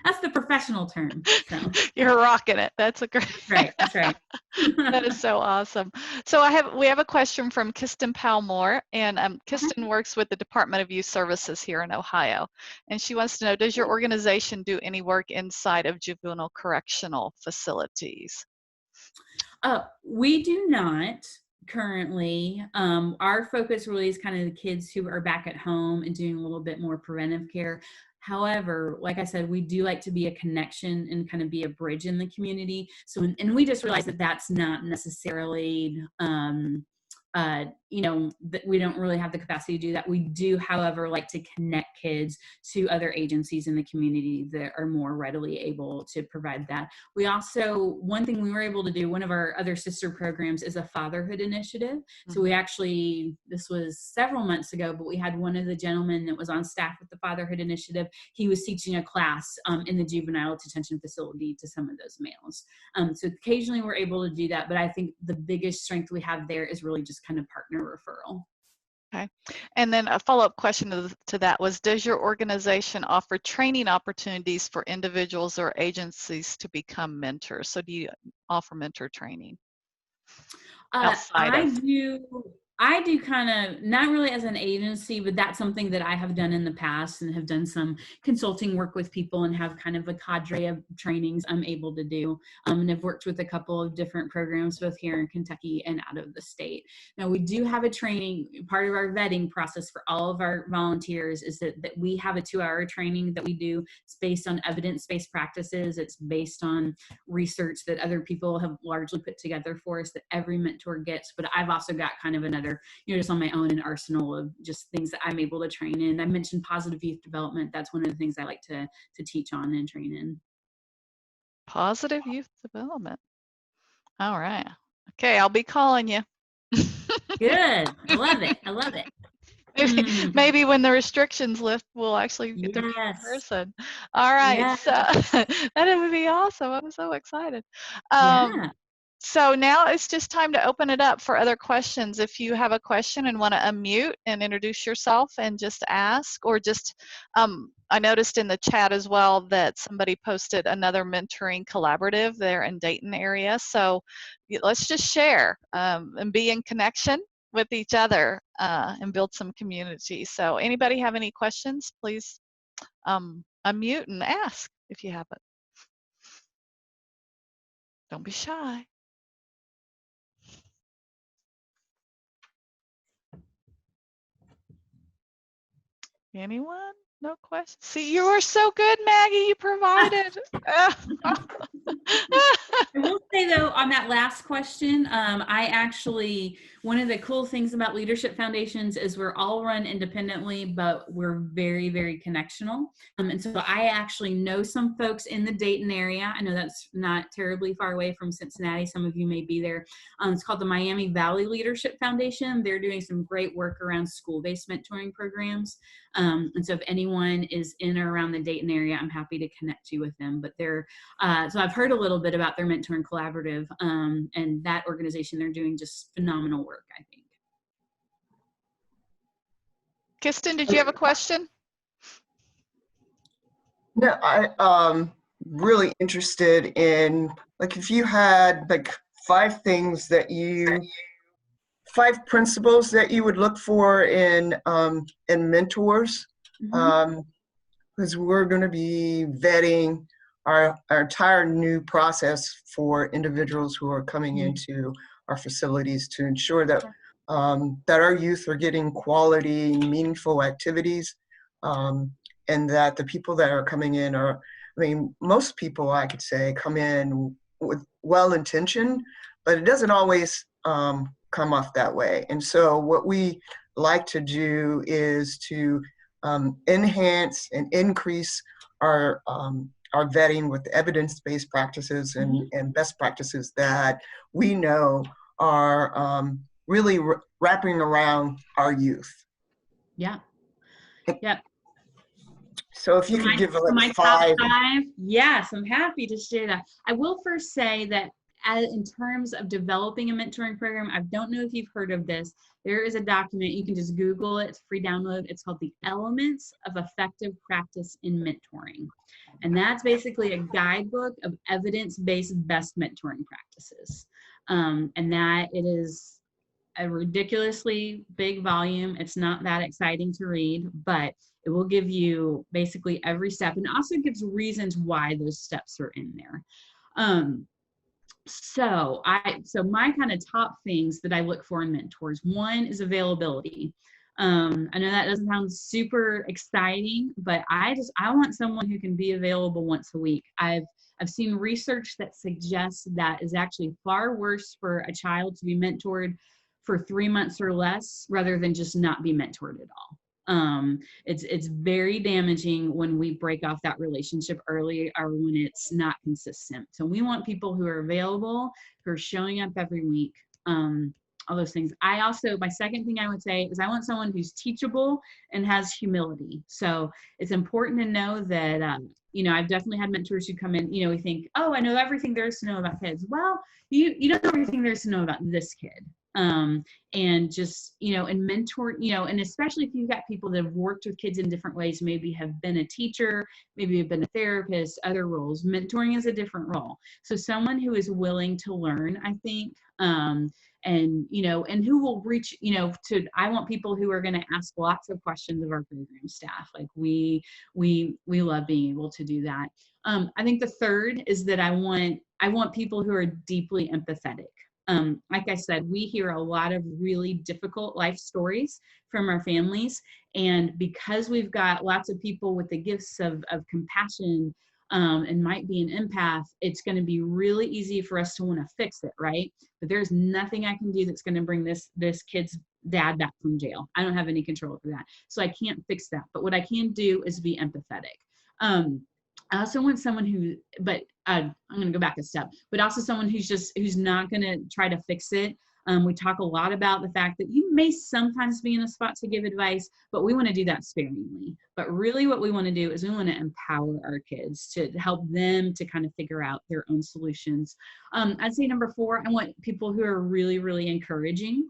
that's the professional term. So. You're rocking it. That's a great. That's right. That is so awesome. So we have a question from Kristen Powell-Moore, and Kristen works with the Department of Youth Services here in Ohio, and she wants to know, does your organization do any work inside of juvenile correctional facilities? We do not currently. Our focus really is kind of the kids who are back at home and doing a little bit more preventive care. However, like I said, we do like to be a connection and kind of be a bridge in the community. So, and we just realized that that's not necessarily, that we don't really have the capacity to do that. We do, however, like to connect kids to other agencies in the community that are more readily able to provide that. We also, one thing we were able to do, one of our other sister programs is a fatherhood initiative. Mm-hmm. So we actually, this was several months ago, but we had one of the gentlemen that was on staff with the fatherhood initiative. He was teaching a class in the juvenile detention facility to some of those males. So occasionally we're able to do that, but I think the biggest strength we have there is really just kind of partner referral. Okay. And then a follow-up question to that was, does your organization offer training opportunities for individuals or agencies to become mentors? So do you offer mentor training? I do kind of, not really as an agency, but that's something that I have done in the past and have done some consulting work with people and have kind of a cadre of trainings I'm able to do. And I've worked with a couple of different programs, both here in Kentucky and out of the state. Now, we do have a training, part of our vetting process for all of our volunteers is that we have a 2-hour training that we do. It's based on evidence-based practices. It's based on research that other people have largely put together for us that every mentor gets. But I've also got kind of another are, just on my own, an arsenal of just things that I'm able to train in. I mentioned positive youth development. That's one of the things I like to teach on and train in. Positive youth development. All right. Okay, I'll be calling you. Good. I love it. I love it. Maybe when the restrictions lift, we'll actually get to meet in person. All right, so that would be awesome. I'm so excited. So now it's just time to open it up for other questions. If you have a question and want to unmute and introduce yourself and just ask, or just, I noticed in the chat as well that somebody posted another mentoring collaborative there in Dayton area. So let's just share and be in connection with each other and build some community. So anybody have any questions, please unmute and ask if you have it. Don't be shy. Anyone? No questions? See, you were so good, Maggie. You provided. I will say, though, on that last question, I actually, one of the cool things about leadership foundations is we're all run independently, but we're very, very connectional. And so I actually know some folks in the Dayton area. I know that's not terribly far away from Cincinnati. Some of you may be there. It's called the Miami Valley Leadership Foundation. They're doing some great work around school-based mentoring programs. And so if anyone is in or around the Dayton area, I'm happy to connect you with them. But they're, so I've heard a little bit about their mentoring collaborative, and that organization, they're doing just phenomenal work, I think. Kirsten, did you have a question? No, I'm really interested in, like, if you had like 5 principles that you would look for in mentors, because we're going to be vetting our entire new process for individuals who are coming into our facilities to ensure that that our youth are getting quality, meaningful activities, and that the people that are coming in are, I mean, most people, I could say, come in with well-intentioned, but it doesn't always come off that way. And so what we like to do is to enhance and increase our vetting with evidence-based practices and best practices that we know are really wrapping around our youth. Yeah. So if you could give like my 5. Top 5, yes, I'm happy to share that. I will first say that in terms of developing a mentoring program, I don't know if you've heard of this. There is a document, you can just Google it, it's free download. It's called The Elements of Effective Practice in Mentoring. And that's basically a guidebook of evidence-based best mentoring practices. And that it is a ridiculously big volume. It's not that exciting to read, but it will give you basically every step, and also gives reasons why those steps are in there. So my kind of top things that I look for in mentors, one is availability. I know that doesn't sound super exciting, but I want someone who can be available once a week. I've seen research that suggests that is actually far worse for a child to be mentored for 3 months or less rather than just not be mentored at all. It's very damaging when we break off that relationship early or when it's not consistent. So we want people who are available, who are showing up every week, all those things. My second thing I would say is I want someone who's teachable and has humility. So it's important to know that, I've definitely had mentors who come in, we think, oh, I know everything there is to know about kids. Well, you don't know everything there is to know about this kid. And just, and mentor, and especially if you've got people that have worked with kids in different ways, maybe have been a teacher, maybe have been a therapist, other roles. Mentoring is a different role. So someone who is willing to learn, I think, and who will reach, I want people who are going to ask lots of questions of our program staff. Like we love being able to do that. I think the third is that I want people who are deeply empathetic. Like I said, we hear a lot of really difficult life stories from our families. And because we've got lots of people with the gifts of compassion and might be an empath, it's going to be really easy for us to want to fix it, right? But there's nothing I can do that's going to bring this kid's dad back from jail. I don't have any control over that. So I can't fix that. But what I can do is be empathetic. I also want someone who, but I'm going to go back a step, but also someone who's not going to try to fix it. We talk a lot about the fact that you may sometimes be in a spot to give advice, but we want to do that sparingly. But really what we want to do is we want to empower our kids to help them to kind of figure out their own solutions. I'd say number 4, I want people who are really, really encouraging.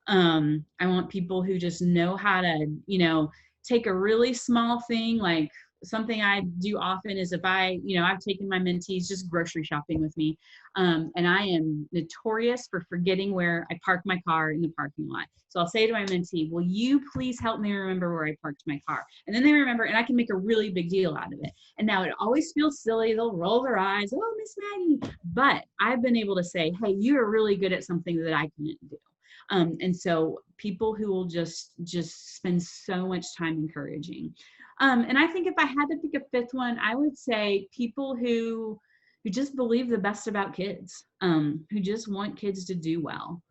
I want people who just know how to, take a really small thing. Like something I do often is if I've taken my mentees just grocery shopping with me. And I am notorious for forgetting where I park my car in the parking lot. So I'll say to my mentee, will you please help me remember where I parked my car? And then they remember, and I can make a really big deal out of it. And now it always feels silly. They'll roll their eyes. Oh, Miss Maggie. But I've been able to say, hey, you are really good at something that I couldn't do. And so people who will just spend so much time encouraging. And I think if I had to pick a 5th one, I would say people who just believe the best about kids, who just want kids to do well.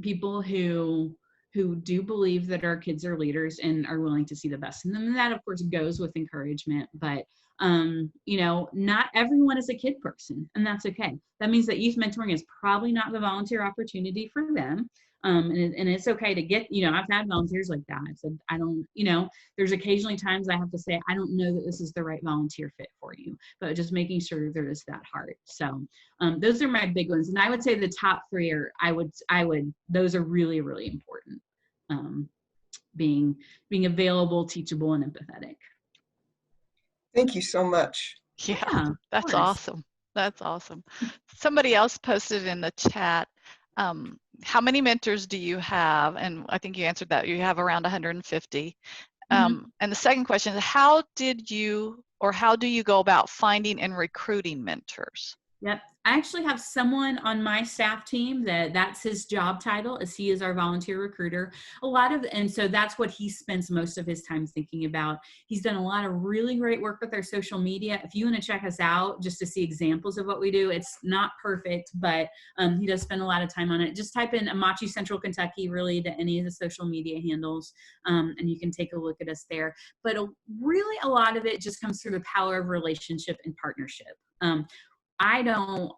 People who do believe that our kids are leaders and are willing to see the best in them. And that of course goes with encouragement, but not everyone is a kid person, and that's okay. That means that youth mentoring is probably not the volunteer opportunity for them. And it's okay to get, I've had volunteers like that. I said, I don't, there's occasionally times I have to say, I don't know that this is the right volunteer fit for you, but just making sure there is that heart. So those are my big ones. And I would say the top 3 are, those are really, really important. Being available, teachable, and empathetic. Thank you so much. Yeah, that's awesome. That's awesome. Somebody else posted in the chat, how many mentors do you have? And I think you answered that. You have around 150. And the second question is, how do you go about finding and recruiting mentors? Yep. I actually have someone on my staff team that's his job title, as he is our volunteer recruiter. And so that's what he spends most of his time thinking about. He's done a lot of really great work with our social media. If you want to check us out just to see examples of what we do, it's not perfect, but he does spend a lot of time on it. Just type in Amachi Central Kentucky really to any of the social media handles, and you can take a look at us there. But really a lot of it just comes through the power of relationship and partnership. I don't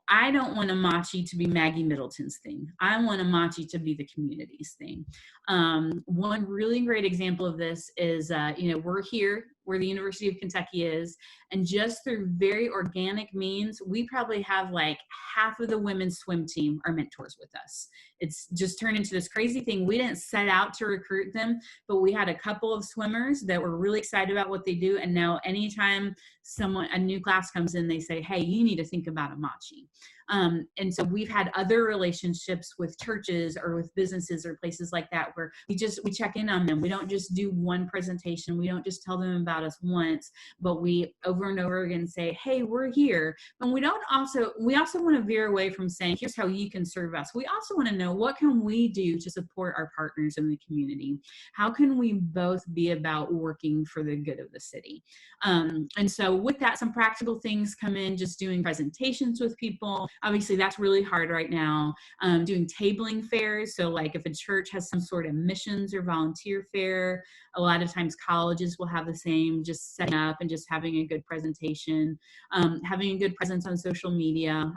want Amachi to be Maggie Middleton's thing. I want Amachi to be the community's thing. One really great example of this is, we're here where the University of Kentucky is, and just through very organic means, we probably have like half of the women's swim team are mentors with us. It's just turned into this crazy thing. We didn't set out to recruit them, but we had a couple of swimmers that were really excited about what they do. And now anytime a new class comes in, they say, hey, you need to think about Amachi. And so we've had other relationships with churches or with businesses or places like that where we check in on them. We don't just do one presentation. We don't just tell them about us once, but we over and over again say, hey, we're here. And we also want to veer away from saying, here's how you can serve us. We also want to know, what can we do to support our partners in the community? How can we both be about working for the good of the city? And so with that, some practical things come in, just doing presentations with people. Obviously, that's really hard right now. Doing tabling fairs. So like if a church has some sort of missions or volunteer fair, a lot of times colleges will have the same, just setting up and just having a good presentation, having a good presence on social media,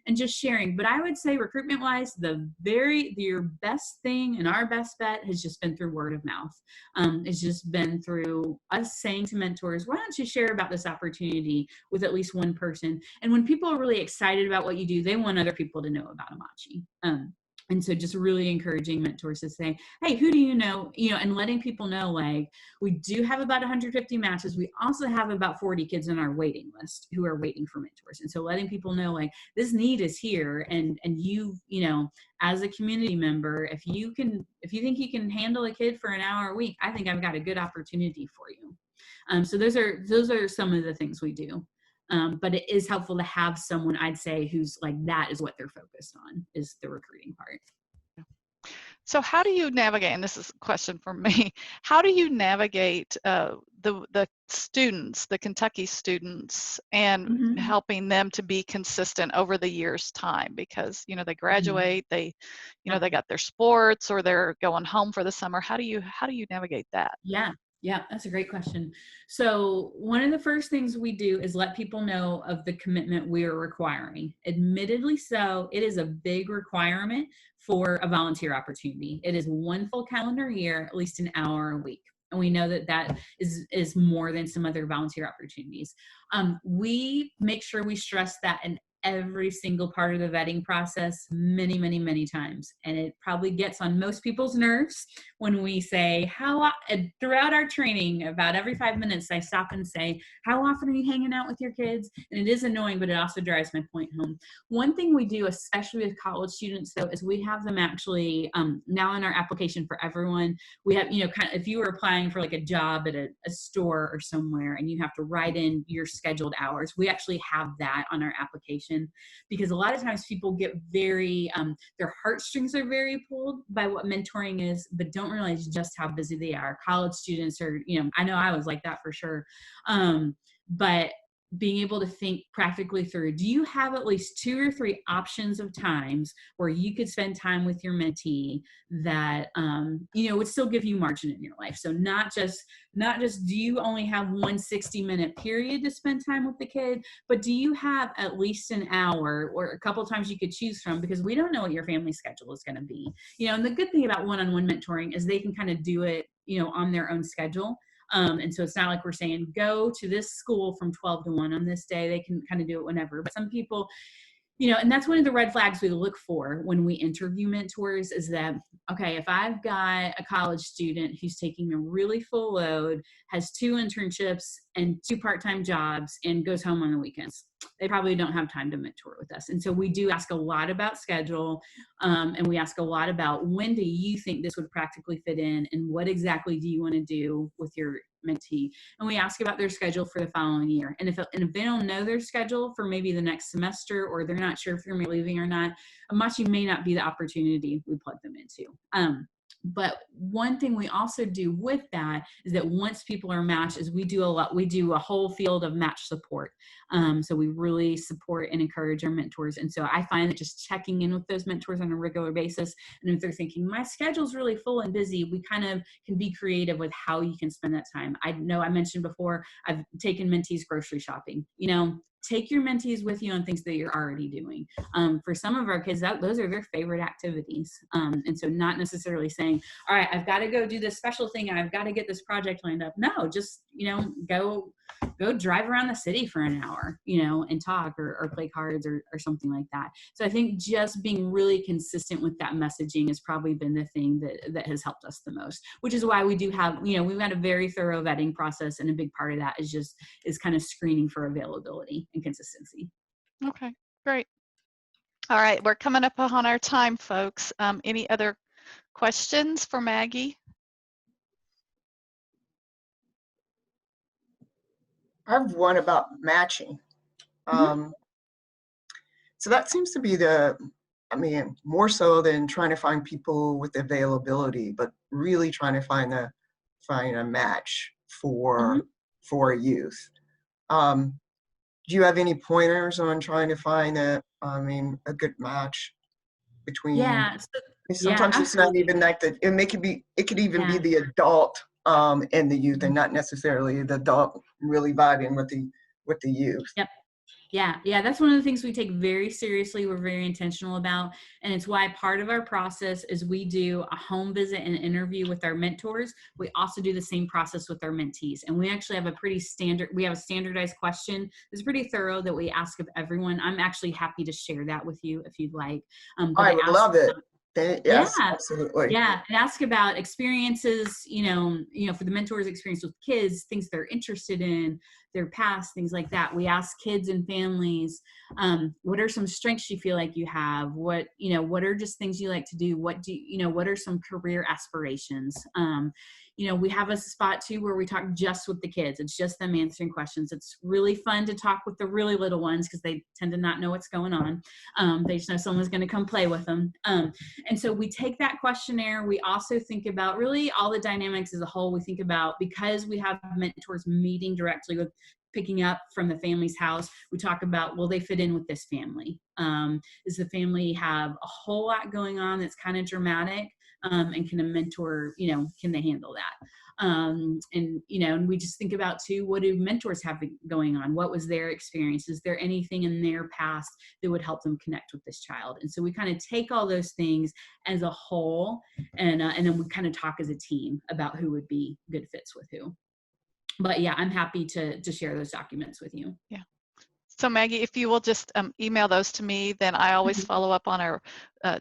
and just sharing. But I would say recruitment wise, your best thing and our best bet has just been through word of mouth. It's just been through us saying to mentors, why don't you share about this opportunity with at least one person? And when people are really excited about what you do, they want other people to know about Amachi. And so just really encouraging mentors to say, hey, who do you know? And letting people know, like, we do have about 150 matches. We also have about 40 kids on our waiting list who are waiting for mentors. And so letting people know, like, this need is here. And you as a community member, if you think you can handle a kid for an hour a week, I think I've got a good opportunity for you. So those are some of the things we do. But it is helpful to have someone, I'd say, who's like, that is what they're focused on, is the recruiting part. So how do you navigate, and this is a question for me, how do you navigate the students, the Kentucky students, and Mm-hmm. helping them to be consistent over the year's time? Because, you know, they Mm-hmm. graduate, they, you know, Yep. they got their sports or they're going home for the summer. How do you navigate that? Yeah. Yeah, that's a great question. So, one of the first things we do is let people know of the commitment we are requiring. Admittedly, so it is a big requirement for a volunteer opportunity. It is one full calendar year, at least an hour a week. And we know that that is more than some other volunteer opportunities. We make sure we stress that in every single part of the vetting process many, many, many times. And it probably gets on most people's nerves when we say, throughout our training, about every 5 minutes, I stop and say, how often are you hanging out with your kids? And it is annoying, but it also drives my point home. One thing we do, especially with college students, though, is we have them actually now in our application for everyone. We have, kind of, if you were applying for like a job at a store or somewhere and you have to write in your scheduled hours, we actually have that on our application, because a lot of times people get very, their heartstrings are very pulled by what mentoring is, but don't realize just how busy they are. College students are, I know I was like that for sure. But being able to think practically through, do you have at least 2 or 3 options of times where you could spend time with your mentee that, would still give you margin in your life? So not just do you only have one 60-minute period to spend time with the kid, but do you have at least an hour or a couple times you could choose from, because we don't know what your family schedule is going to be. And the good thing about one-on-one mentoring is they can kind of do it, on their own schedule. And so it's not like we're saying, go to this school from 12 to 1 on this day. They can kind of do it whenever. But some people, and that's one of the red flags we look for when we interview mentors, is that, okay, if I've got a college student who's taking a really full load, has 2 internships and 2 part-time jobs, and goes home on the weekends, they probably don't have time to mentor with us. And so we do ask a lot about schedule, and we ask a lot about, when do you think this would practically fit in, and what exactly do you want to do with your mentee? And we ask about their schedule for the following year. And if they don't know their schedule for maybe the next semester, or they're not sure if they're going to be leaving or not, Amachi may not be the opportunity we plug them into. But one thing we also do with that is that once people are matched, is we do a whole field of match support. So we really support and encourage our mentors. And so I find that just checking in with those mentors on a regular basis, and if they're thinking, my schedule's really full and busy, we kind of can be creative with how you can spend that time. I know I mentioned before, I've taken mentees grocery shopping. Take your mentees with you on things that you're already doing. For some of our kids, those are their favorite activities. And so not necessarily saying, all right, I've got to go do this special thing, I've got to get this project lined up. No, just, go drive around the city for an hour, and talk or play cards or something like that. So I think just being really consistent with that messaging has probably been the thing that has helped us the most, which is why we do have, we've got a very thorough vetting process. And a big part of that is kind of screening for availability and consistency. Okay, great. All right, we're coming up on our time, folks. Any other questions for Maggie? I have one about matching. So that seems to be more so than trying to find people with availability, but really trying to find a match for a youth. Do you have any pointers on trying to find a good match between? Yeah. Sometimes it's not even like that. It could even be the adult and the youth, and not necessarily the adult really vibing with the youth. Yep. Yeah, that's one of the things we take very seriously. We're very intentional about, and it's why part of our process is we do a home visit and interview with our mentors. We also do the same process with our mentees, and we actually have a standardized question that's pretty thorough that we ask of everyone. I'm actually happy to share that with you if you'd like. I would love it. Yes, absolutely. Yeah, and ask about experiences, for the mentors' experience with kids, things they're interested in, their past, things like that. We ask kids and families, what are some strengths you feel like you have? What are just things you like to do? What are some career aspirations? we have a spot too where we talk just with the kids. It's just them answering questions. It's really fun to talk with the really little ones because they tend to not know what's going on. They just know someone's going to come play with them. And so we take that questionnaire. We also think about really all the dynamics as a whole. We think about, because we have mentors meeting directly with, picking up from the family's house, we talk about, will they fit in with this family? Does the family have a whole lot going on that's kind of dramatic? And can a mentor, can they handle that? And we just think about too, what do mentors have going on? What was their experience? Is there anything in their past that would help them connect with this child? And so we kind of take all those things as a whole, and then we kind of talk as a team about who would be good fits with who. But yeah, I'm happy to share those documents with you. Yeah. So Maggie, if you will just email those to me, then I always follow up on our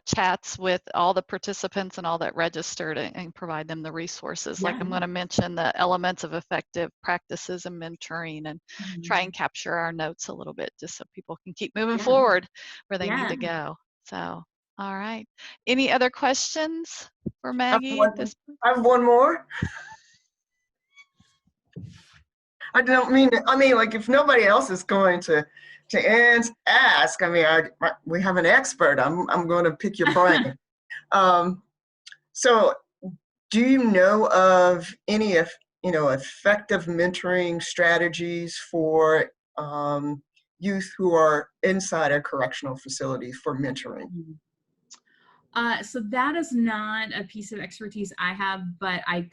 chats with all the participants and all that registered, and provide them the resources. Yeah. Like I'm going to mention the elements of effective practices and mentoring, and try and capture our notes a little bit, just so people can keep moving forward where they need to go. So, all right. Any other questions for Maggie at this point? I have one more. I don't mean, like if nobody else is going to ask, we have an expert. I'm going to pick your brain. So do you know of any, effective mentoring strategies for youth who are inside a correctional facility for mentoring? So that is not a piece of expertise I have, but I've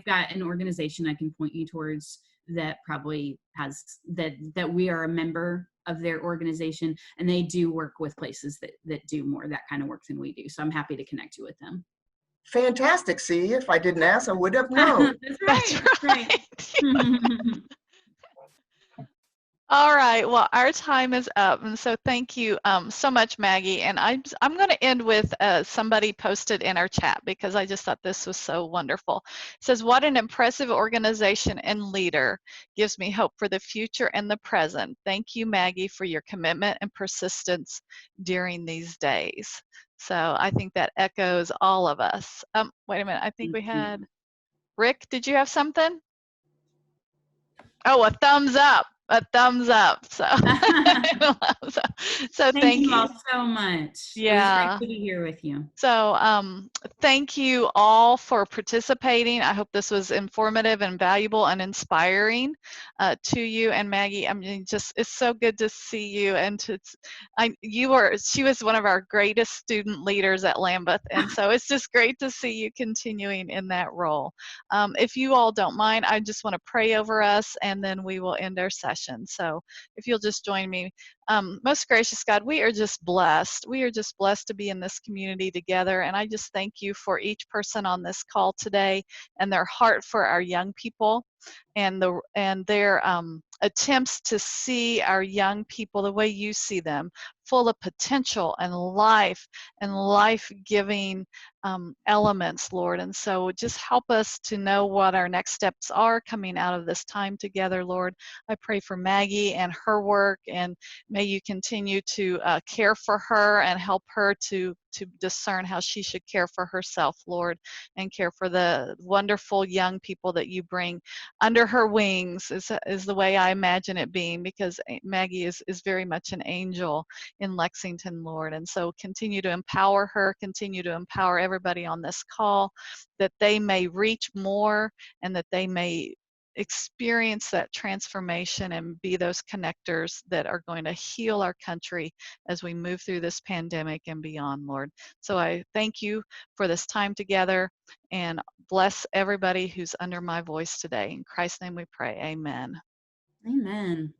got an organization I can point you towards that probably has, that we are a member of their organization, and they do work with places that do more of that kind of work than we do. So I'm happy to connect you with them. Fantastic. See, if I didn't ask, I would have known. That's right. All right, well, our time is up, and so thank you so much, Maggie. And I'm going to end with somebody posted in our chat, because I just thought this was so wonderful. It says, what an impressive organization and leader. Gives me hope for the future and the present. Thank you, Maggie, for your commitment and persistence during these days. So I think that echoes all of us. Wait a minute, I think we had, Rick, did you have something? Oh, a thumbs up. A thumbs up. So, so thank you all so much. Yeah. It was great to be here with you. So thank you all for participating. I hope this was informative and valuable and inspiring to you. And Maggie, I mean, it's so good to see you. And she was one of our greatest student leaders at Lambeth. And so it's just great to see you continuing in that role. If you all don't mind, I just want to pray over us, and then we will end our session. So if you'll just join me. Most gracious God, we are just blessed. We are just blessed to be in this community together. And I just thank you for each person on this call today, and their heart for our young people, and their attempts to see our young people the way you see them, full of potential and life-giving elements, Lord. And so just help us to know what our next steps are coming out of this time together, Lord. I pray for Maggie and her work, and may you continue to care for her and help her to discern how she should care for herself, Lord, and care for the wonderful young people that you bring under her wings, is the way I imagine it being, because Maggie is very much an angel in Lexington, Lord. And so continue to empower her, continue to empower everybody on this call, that they may reach more, and that they may experience that transformation and be those connectors that are going to heal our country as we move through this pandemic and beyond, Lord. So I thank you for this time together, and bless everybody who's under my voice today. In Christ's name we pray, amen. Amen.